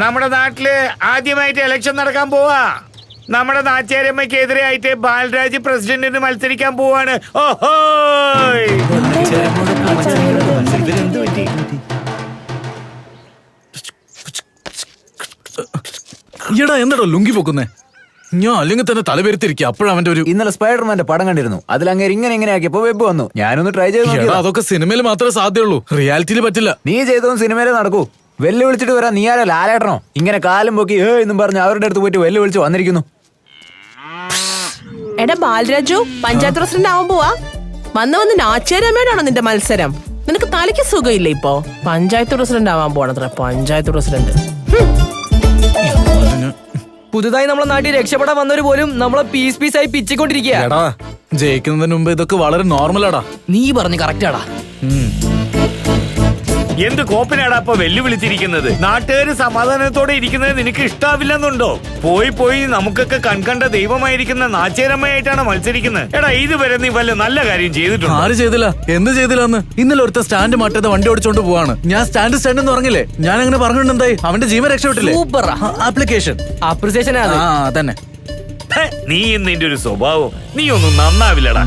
നമ്മുടെ നാട്ടില് ആദ്യമായിട്ട് ഇലക്ഷൻ നടക്കാൻ പോവാ. നമ്മുടെ നാച്ചേരമ്മയ്ക്കെതിരെയായിട്ട് ബാലരാജ് പ്രസിഡന്റിന് മത്സരിക്കാൻ പോവാണ്. ഓഹോ, ഈടാ എന്താടോ ലുങ്കി പൊക്കുന്നേ? ഞാൻ അല്ലെങ്കിൽ തന്നെ തലപെരുത്തിരിക്കുക. അപ്പോഴവന്റെ ഒരു ഇന്നലെ സ്പൈഡർമാന്റെ പടം കണ്ടിരുന്നു. അതിൽ അങ്ങനെ ഇങ്ങനെ ആക്കിയപ്പോ വെബ് വന്നു. ഞാനൊന്ന് ട്രൈ ചെയ്തു. അതൊക്കെ സിനിമയിൽ മാത്രമേ സാധ്യമുള്ളൂ, റിയാലിറ്റിയിൽ പറ്റില്ല. നീ ചെയ്തതും സിനിമയിലേ നടക്കൂ. വെല്ലു വിളിച്ചിട്ട് വരാൻ നീ ആരാ? ലാലേട്ടനോ? ഇങ്ങനെ കാലം പൊക്കി എന്നും പറഞ്ഞ് അവരുടെ അടുത്ത് പോയിട്ട് വെല്ലു വിളിച്ച് വന്നിരിക്കുന്നു. എടാ ബാലരാജു, പഞ്ചായത്ത് പ്രസിഡന്റ് ആവാൻ പോവാ. വന്ന് നാച്ചേരമ്മയോടാണോ നിന്റെ മത്സരം? നിനക്ക് തലയ്ക്ക് സുഖമില്ല ഇപ്പോ? പഞ്ചായത്ത് പ്രസിഡന്റ് ആവാൻ പോണത്ര. പഞ്ചായത്ത് പ്രസിഡന്റ് പുതുതായി നമ്മളെ നാട്ടിൽ രക്ഷപ്പെടാൻ വന്നവര് പോലും നമ്മളെ പീസായി പിച്ചിക്കൊണ്ടിരിക്കുക. ജയിക്കുന്നതിന് മുമ്പ് ഇതൊക്കെ വളരെ നോർമലാടാ. നീ പറഞ്ഞു കറക്റ്റാടാ. എന്ത് കോപ്പിനാടാ അപ്പൊ വെല്ലുവിളിച്ചിരിക്കുന്നത്? നാട്ടുകാര് സമാധാനത്തോടെ ഇരിക്കുന്നത് നിനക്ക് ഇഷ്ടാവില്ലെന്നുണ്ടോ? പോയി നമുക്കൊക്കെ കൺകണ്ട ദൈവമായിരിക്കുന്ന നാച്ചേരമ്മയായിട്ടാണ് മത്സരിക്കുന്നത്. എടാ, ഇതുവരെ നീ വല്ല നല്ല കാര്യം ചെയ്തിട്ടുണ്ടോ? ആര് ചെയ്തില്ല? എന്ത് ചെയ്തില്ല? എന്ന് ഇന്നലെ ഒരുത്ത സ്റ്റാൻഡ് മാറ്റാതെ വണ്ടി ഓടിച്ചോണ്ട് പോവാണ്. ഞാൻ സ്റ്റാൻഡ് എന്ന് പറഞ്ഞില്ലേ? ഞാൻ അങ്ങനെ പറഞ്ഞിട്ടുണ്ടായി. അവന്റെ ജീവൻ രക്ഷപ്പെട്ടില്ലേ? ആപ്ലിക്കേഷൻ അപ്രിസിയേഷൻ തന്നെ. നീ നിന്റെ ഒരു സ്വഭാവം, നീ ഒന്നും നന്നാവില്ലടാ.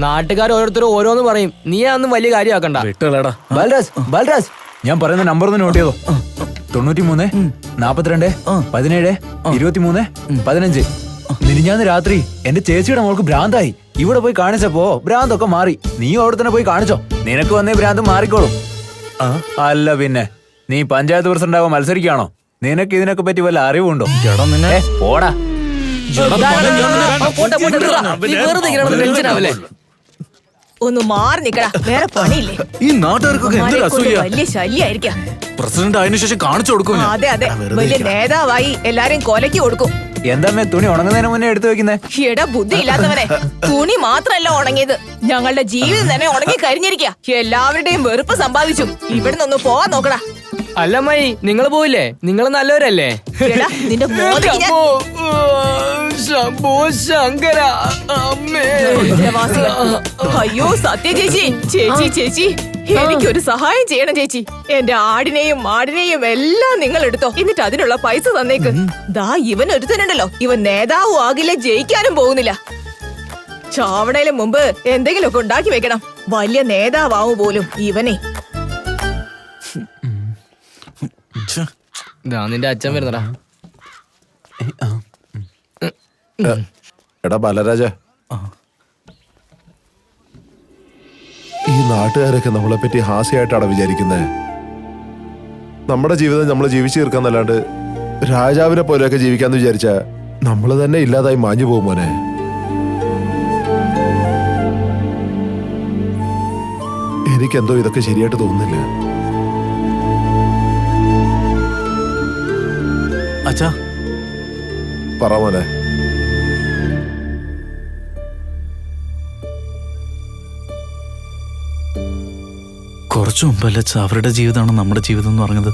നാട്ടുകാർ ഓരോരുത്തരും ഓരോന്ന് പറയും. നീ അതൊന്നും വലിയ കാര്യമാക്കണ്ട. വിട്ടടാ. ബാലരാജ്, ഞാൻ പറയുന്ന നമ്പർ ഒന്ന് നോട്ട് ചെയ്തോ. 93 42 17 23 15. മിനിഞ്ഞാന്ന് രാത്രി എന്റെ ചേച്ചിയുടെ മോൾക്ക് ഭ്രാന്തായി. ഇവിടെ പോയി കാണിച്ചപ്പോ ഭ്രാന്തൊക്കെ മാറി. നീ അവിടെ തന്നെ പോയി കാണിച്ചോ, നിനക്ക് വന്നേ ഭ്രാന്ത് മാറിക്കോളും. അല്ല പിന്നെ, നീ പഞ്ചായത്ത് പ്രസിഡന്റ് ആവാൻ മത്സരിക്കുകയാണോ? നിനക്ക് ഇതിനൊക്കെ പറ്റി വല്ല അറിവുണ്ടോ? പോടാ. ഒന്ന് മാറി നിക്കടാ, വേറെ പണിയില്ലേ? ഈ നാട്ടുകാർക്കൊക്കെ എന്തൊരു അസൂയ. വലിയ ശല്യായിരിക്കാം. പ്രസിഡന്റ് ആയതിനു ശേഷം കാണിച്ചു കൊടുക്കും. അതെ, വലിയ നേതാവായി എല്ലാരും കൊലക്ക് കൊടുക്കും. എന്താ തുണി ഉണങ്ങുന്നതിന് മുന്നേ എടുത്തു വെക്കുന്നേ? എടാ ബുദ്ധി ഇല്ലാത്തവനെ, തുണി മാത്രല്ല ഉണങ്ങിയത്, ഞങ്ങളുടെ ജീവിതം തന്നെ ഉണങ്ങി കരിഞ്ഞിരിക്കുക. എല്ലാവരുടെയും വെറുപ്പ് സമ്പാദിച്ചു. ഇവിടെ നിന്ന് പോവാൻ നോക്കടാ. അല്ല അമ്മായി, നിങ്ങൾ പോയില്ലേ? നിങ്ങൾ നല്ലവരല്ലേ? എടാ, നിന്റെ മോതിക്ക് ഞാൻ- അയ്യോ സത്യ ചേച്ചി, എനിക്കൊരു സഹായം ചെയ്യണം ചേച്ചി. എന്റെ ആടിനെയും മാടിനെയും എല്ലാം നിങ്ങൾ എടുത്തോ. എന്നിട്ട് അതിനുള്ള പൈസ തന്നേക്ക്. ദാ ഇവൻ ഒരുത്തനുണ്ടല്ലോ, ഇവൻ നേതാവും ആകില്ല, ജയിക്കാനും പോകുന്നില്ല. ചാവണയിലും മുമ്പ് എന്തെങ്കിലുമൊക്കെ ഉണ്ടാക്കി വെക്കണം. വലിയ നേതാവാവും പോലും ഇവനെ. നിന്റെ അച്ഛൻ വരുന്നടാ. എടാ ബാലരാജ, ഈ നാട്ടുകാരൊക്കെ നമ്മളെ പറ്റി ഹാസ്യമായിട്ടാണ് വിചാരിക്കുന്നത്. നമ്മുടെ ജീവിതം നമ്മൾ ജീവിച്ചു തീർക്കാന്നല്ലാണ്ട് രാജാവിനെ പോലെയൊക്കെ ജീവിക്കാന്ന് വിചാരിച്ചാ നമ്മൾ തന്നെ ഇല്ലാതായി മാഞ്ഞു പോകും മോനെ. എനിക്കെന്തോ ഇതൊക്കെ ശരിയായിട്ട് തോന്നുന്നില്ല. അച്ഛാ, പറ മോനെ. കുറച്ചു മുമ്പല്ലേ അവരുടെ ജീവിതമാണ് നമ്മുടെ ജീവിതം എന്ന് പറഞ്ഞത്.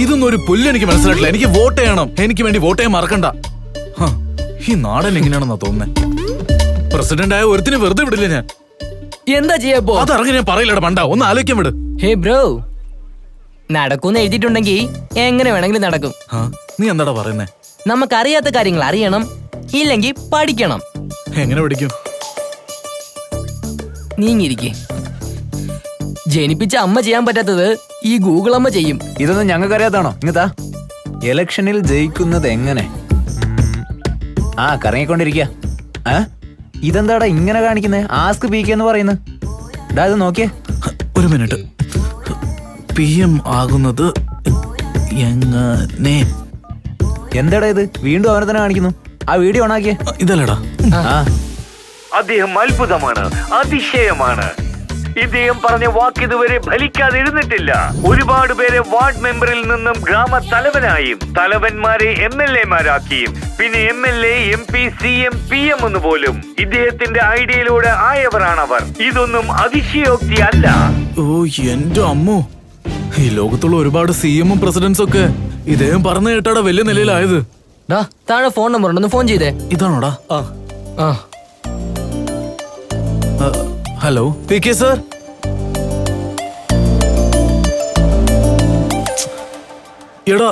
ഇതൊന്നും ഒരു പുല്ല് എനിക്ക് മനസ്സിലായിട്ടില്ല. എനിക്ക് വോട്ട് ചെയ്യണം, എനിക്ക് വേണ്ടി വോട്ട് ചെയ്യാൻ മറക്കണ്ട. ഈ നാടൻ എങ്ങനെയാണെന്നാ തോന്നുന്നത്. പ്രസിഡന്റ് ആയ ഒരുത്തിന് വെറുതെ വിടില്ല ഞാൻ. എന്താ ചെയ്യപ്പോ? അതറിഞ്ഞ് ഞാൻ പറയില്ലടാ മണ്ട, ഒന്ന് ആലോചിക്കാൻ വിട്. ഹേ ബ്രോ, നടക്കൂന്ന് എഴുതിയിട്ടുണ്ടെങ്കിൽ എങ്ങനെ വേണമെങ്കിലും നടക്കും. നീ എന്താടാ പറയുന്നേ? നമുക്കറിയാത്ത കാര്യങ്ങൾ അറിയണം, ഇല്ലെങ്കിൽ പഠിക്കണം. എങ്ങനെ പഠിക്കും? നീങ്ങിരിക്കെ. ജനിപ്പിച്ച അമ്മ ചെയ്യാൻ പറ്റാത്തത് ഈ ഗൂഗിൾ അമ്മ ചെയ്യും. ഇതൊന്നും ഞങ്ങൾക്ക് അറിയാത്താണോ? ഇങ്ങത്താ ഇലക്ഷനിൽ ജയിക്കുന്നത് എങ്ങനെ? കറങ്ങിക്കൊണ്ടിരിക്കുക. ഇതെന്താടാ ഇങ്ങനെ കാണിക്കുന്നേ? ആസ്ക് പി കെ എന്ന് പറയുന്നത്. ഇത് നോക്കിയേ. ഒരു മിനിറ്റ്. PM ആകുന്നത് എങ്ങനെ? എന്താടാ ഇത്? വീണ്ടും അവനെ തന്നെ കാണിക്കുന്നു. ആ വീഡിയോ ഓണാക്കിയേ. ഇതല്ലടാ. അദ്ദേഹം അത്ഭുതമാണ്, അതിശയമാണ്. ഇദ്ദേഹം പറഞ്ഞ വാക്ക് ഇതുവരെ ഫലിക്കാതെ ഇരുന്നിട്ടില്ല. ഒരുപാട് പേരെ വാർഡ് മെമ്പറിൽ നിന്നും ഗ്രാമത്തലവനായും തലവന്മാരെ MLA-മാരാക്കിയും പിന്നെ MLA, MP, CM, PM എന്ന് പോലും ഇദ്ദേഹത്തിന്റെ ഐഡിയയിലൂടെ ആയവരാണവർ. ഇതൊന്നും അതിശയോക്തി അല്ല. ഓ എന്റെ അമ്മോ, ഈ ലോകത്തുള്ള ഒരുപാട് CM-ഉം പ്രസിഡന്റ്സും ഒക്കെ ഇദ്ദേഹം പറഞ്ഞു കേട്ടാടാ വലിയ നിലയിലായത്. താഴെ ഫോൺ നമ്പർ ഉണ്ടോ? ഫോൺ ചെയ്തേ. ഇതാണോടാ? Hello PK sir. എടാ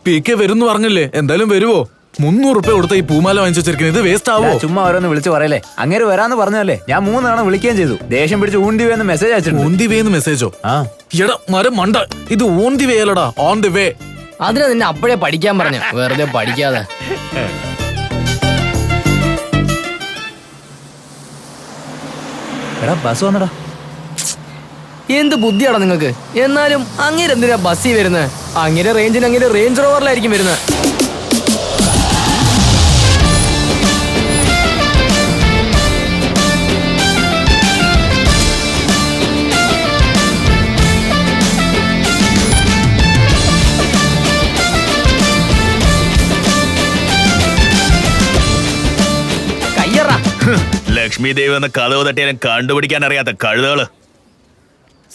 PK വരുന്നു പറഞ്ഞില്ലേ, എന്തായാലും വരുവോ? 300 രൂപ കൊടുത്ത ഈ പൂമാല വാങ്ങിച്ചു വെച്ചിരിക്കുന്നത്, ഇത് വേസ്റ്റ് ആവോ? ചുമ്മാ ഓരോന്ന് വിളിച്ചു പറയല്ലേ. അങ്ങനെ വരാന്ന് പറഞ്ഞല്ലേ, ഞാൻ 3 തവണ വിളിക്കുകയും ചെയ്തു. ദേഷ്യം പിടിച്ച് ഊണ്ടി വേന്ന് മെസ്സേജ് അയച്ചിട്ടുണ്ട്. ഓൺ ദി വേ എന്ന് മെസ്സേജോ? ആ എടാ മരം മണ്ട, ഇത് ഓൺ ദി വേ അല്ലടാ, ഓൺ ദി വേ. അതിനെ നിന്നെ അപ്പോഴേ പഠിക്കാൻ പറഞ്ഞു, വെറുതെ പഠിക്കാതെ. എടാ ബസ് വന്നടാ. എന്ത് ബുദ്ധിയാടാ നിങ്ങൾക്ക്? എന്നാലും അങ്ങേര് എന്തിനാ ബസ്സിൽ വരുന്നത്? അങ്ങേരെ റേഞ്ചിന് അങ്ങേര് റേഞ്ച് റോവറിലായിരിക്കും വരുന്നത്. കയ്യറാ. ലക്ഷ്മി ദേവി എന്ന കഥവ് തട്ടിയാലും കണ്ടുപിടിക്കാൻ അറിയാത്ത കഴുതകള്.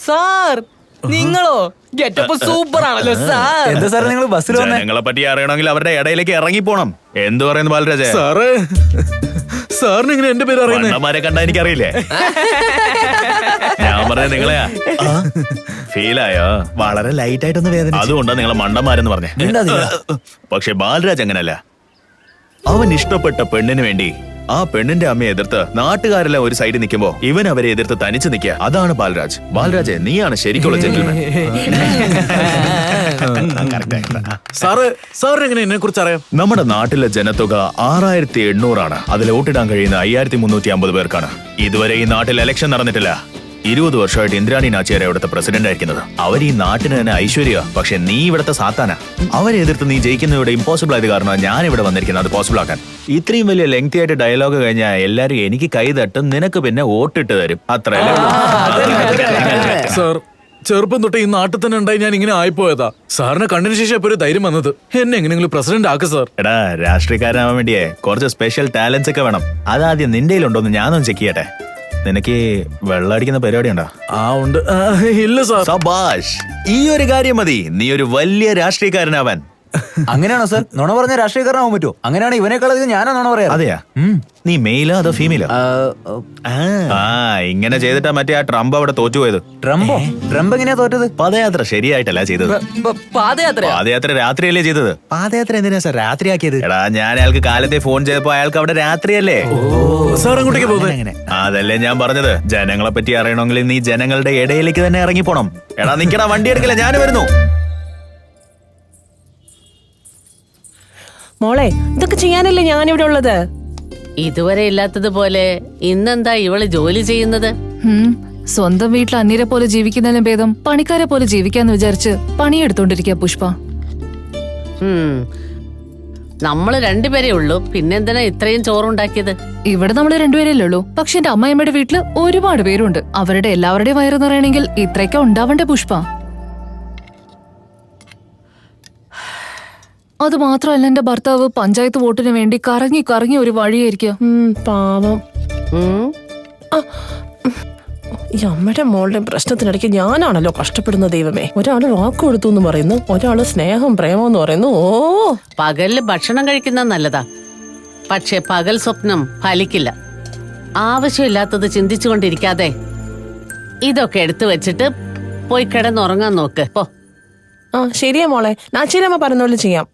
സാർ നിങ്ങളോ? ഗെറ്റപ്പ് സൂപ്പർ ആണല്ലോ സാർ. എന്താ സാറേ നിങ്ങൾ ബസ്സിൽ വന്നേ? ജനങ്ങളെ പറ്റി അറിയണമെങ്കിൽ അവരുടെ ഇടയിലേക്ക് ഇറങ്ങി പോണം. എന്ത് പറയുന്നു ബാലരാജേ? സാറേ, സാറിന് ഇങ്ങനെ എന്റെ പേര് അറിയുന്നേ? മണ്ടന്മാരെ കണ്ടാ എനിക്കറിയില്ലേ? ഞാൻ പറഞ്ഞത് നിങ്ങളെയാ. ഫീലായോ? വളരെ ലൈറ്റ് ആയിട്ടൊന്ന് വേദന. അതുകൊണ്ടാ നിങ്ങളെ മണ്ടന്മാരെന്ന് പറഞ്ഞേ. പക്ഷെ ബാലരാജ് അങ്ങനല്ല. അവൻ ഇഷ്ടപ്പെട്ട പെണ്ണിന് വേണ്ടി ആ പെണ്ണിന്റെ അമ്മയെ എതിർത്ത് നാട്ടുകാരെല്ലാം ഒരു സൈഡിൽ നിൽക്കുമ്പോ ഇവൻ അവരെ എതിർത്ത് തനിച്ച് നിൽക്കുക. അതാണ് ബാലരാജ്. ബാലരാജ്, നീയാണ് ശരിക്കുള്ള ജെന്റിൽമാൻ. സാറ്, സാറിന് എങ്ങനെ എന്നെ കുറിച്ച് അറിയാം? നമ്മുടെ നാട്ടിലെ ജനത്തുക 6800 ആണ്. അതിൽ വോട്ടിടാൻ കഴിയുന്ന 5350 പേർക്കാണ്. ഇതുവരെ ഈ നാട്ടിൽ ഇലക്ഷൻ നടന്നിട്ടില്ല. 20 വർഷമായിട്ട് ഇന്ദ്രാണി നാച്ചിയാരെ ഇവിടുത്തെ പ്രസിഡന്റ് ആയിരിക്കുന്നത്. അവർ ഈ നാട്ടിന് തന്നെ ഐശ്വര്യ. പക്ഷെ നീ ഇവിടുത്തെ സാത്താന. അവരെ എതിർത്ത് നീ ജയിക്കുന്നവിടെ ഇമ്പോസിബിൾ ആയത് കാരണം ഞാൻ ഇവിടെ വന്നിരിക്കുന്നത് അത് പോസിബിൾ ആക്കാൻ. ഇത്രയും വലിയ ലെങ്തി ആയിട്ട് ഡയലോഗ് കഴിഞ്ഞാൽ എല്ലാരും എനിക്ക് കൈ തട്ടും, നിനക്ക് പിന്നെ വോട്ടിട്ട് തരും. അത്രയല്ലേ? സാർ, ചെറുപ്പം തൊട്ട് ഈ നാട്ടിൽ തന്നെ ഉണ്ടായി ഞാൻ ഇങ്ങനെ ആയിപ്പോയതാ. സാറിനെ കണ്ടതിന് ശേഷം ഇപ്പൊ ഒരു ധൈര്യം വന്നത്. എന്നെ എങ്ങനെയെങ്കിലും പ്രസിഡന്റ് ആക്ക് സാർ. എടാ, രാഷ്ട്രീയക്കാരനാവാൻ വേണ്ടിയേ കുറച്ച് സ്പെഷ്യൽ ടാലൻസ് ഒക്കെ വേണം. അതാദ്യം നിന്റെ കയ്യിലുണ്ടോന്ന് ഞാനൊന്ന് ചെക്ക് ചെയ്യട്ടെ. നിനക്ക് വെള്ളം അടിക്കുന്ന പരിപാടി ഉണ്ടോ? ആ ഉണ്ട്. ഇല്ല സാർ. സബാഷ്, ഈ ഒരു കാര്യം മതി നീ ഒരു വലിയ രാഷ്ട്രീയക്കാരനാവാൻ. അങ്ങനെയാണോ സാർ? നുണ പറഞ്ഞ രാഷ്ട്രീയക്കാരനാവാൻ പറ്റുമോ? അങ്ങനെയാണ് ഇവനേക്കാളധികം ഞാനാ നുണ പറയാ. അതെയാ? നീ മെയിലോ അതോ ഫീമെയിലോ? ആ, ഇങ്ങനെ ചെയ്തിട്ടാ മറ്റേ ആ ട്രംപ് അവിടെ തോറ്റുപോയത്. ട്രംപോ? ട്രംപ് എങ്ങനെയാ തോറ്റത്? പദയാത്ര ശരിയായിട്ടല്ല ചെയ്തത്. പാദയാത്ര പാദയാത്ര രാത്രിയല്ലേ ചെയ്തത്? പാദയാത്ര എന്തിനാ സാർ രാത്രിയാക്കിയത്? എടാ, ഞാൻ അയാൾക്ക് കാലത്തെ ഫോൺ ചെയ്തപ്പോ അയാൾക്ക് അവിടെ രാത്രിയല്ലേ. സാർ അങ്ങോട്ടേക്ക് പോകുന്നത്? അതല്ലേ ഞാൻ പറഞ്ഞത്. ജനങ്ങളെ പറ്റി അറിയണമെങ്കിൽ നീ ജനങ്ങളുടെ ഇടയിലേക്ക് തന്നെ ഇറങ്ങി പോണം. എടാ നിക്കടാ, വണ്ടി എടുക്കില്ല, ഞാൻ വരുന്നു. മോളെ, ഇതൊക്കെ ചെയ്യാനല്ലേ ഞാനിവിടെ ഉള്ളത്? ഇതുവരെ ഇല്ലാത്തതുപോലെ ഇന്നെന്താ ഇവള് ജോലി ചെയ്യുന്നത്? സ്വന്തം വീട്ടിൽ അന്യരെ പോലെ ജീവിക്കുന്നതിനും ഭേദം പണിക്കാരെ പോലെ ജീവിക്കാന്ന് വിചാരിച്ച് പണിയെടുത്തോണ്ടിരിക്കുക പുഷ്പ. നമ്മള് രണ്ടുപേരേ ഉള്ളൂ, പിന്നെന്തിനാ ഇത്രയും ചോറുണ്ടാക്കിയത്? ഇവിടെ നമ്മള് രണ്ടുപേരല്ലേ ഉള്ളൂ. പക്ഷെ എന്റെ അമ്മയമ്മയുടെ വീട്ടില് ഒരുപാട് പേരുണ്ട്. അവരുടെ എല്ലാവരുടെയും വയറ് നിറയണമെങ്കിൽ ഇത്രയൊക്കെ ഉണ്ടാവണ്ടേ പുഷ്പ? അത് മാത്രമല്ല, എന്റെ ഭർത്താവ് പഞ്ചായത്ത് വോട്ടിന് വേണ്ടി കറങ്ങി കറങ്ങി ഒരു വഴിയായിരിക്കും. പാവം. ഈ അമ്മയുടെ മോളുടെ പ്രശ്നത്തിനിടയ്ക്ക് ഞാനാണല്ലോ കഷ്ടപ്പെടുന്ന. ദൈവമേ, ഒരാള് വാക്ക് കൊടുത്തു എന്ന് പറയുന്നു, ഒരാള് സ്നേഹം പ്രേമം എന്ന് പറയുന്നു. ഓ, പകലില് ഭക്ഷണം കഴിക്കുന്നത് നല്ലതാ, പക്ഷെ പകൽ സ്വപ്നം ഫലിക്കില്ല. ആവശ്യമില്ലാത്തത് ചിന്തിച്ചുകൊണ്ടിരിക്കാതെ ഇതൊക്കെ എടുത്തു വെച്ചിട്ട് പോയി കിടന്നുറങ്ങാൻ നോക്ക്. പോ. ആ ശരിയാ മോളെ, നാച്ചേരമ്മ പറഞ്ഞ പോലെ ചെയ്യാം.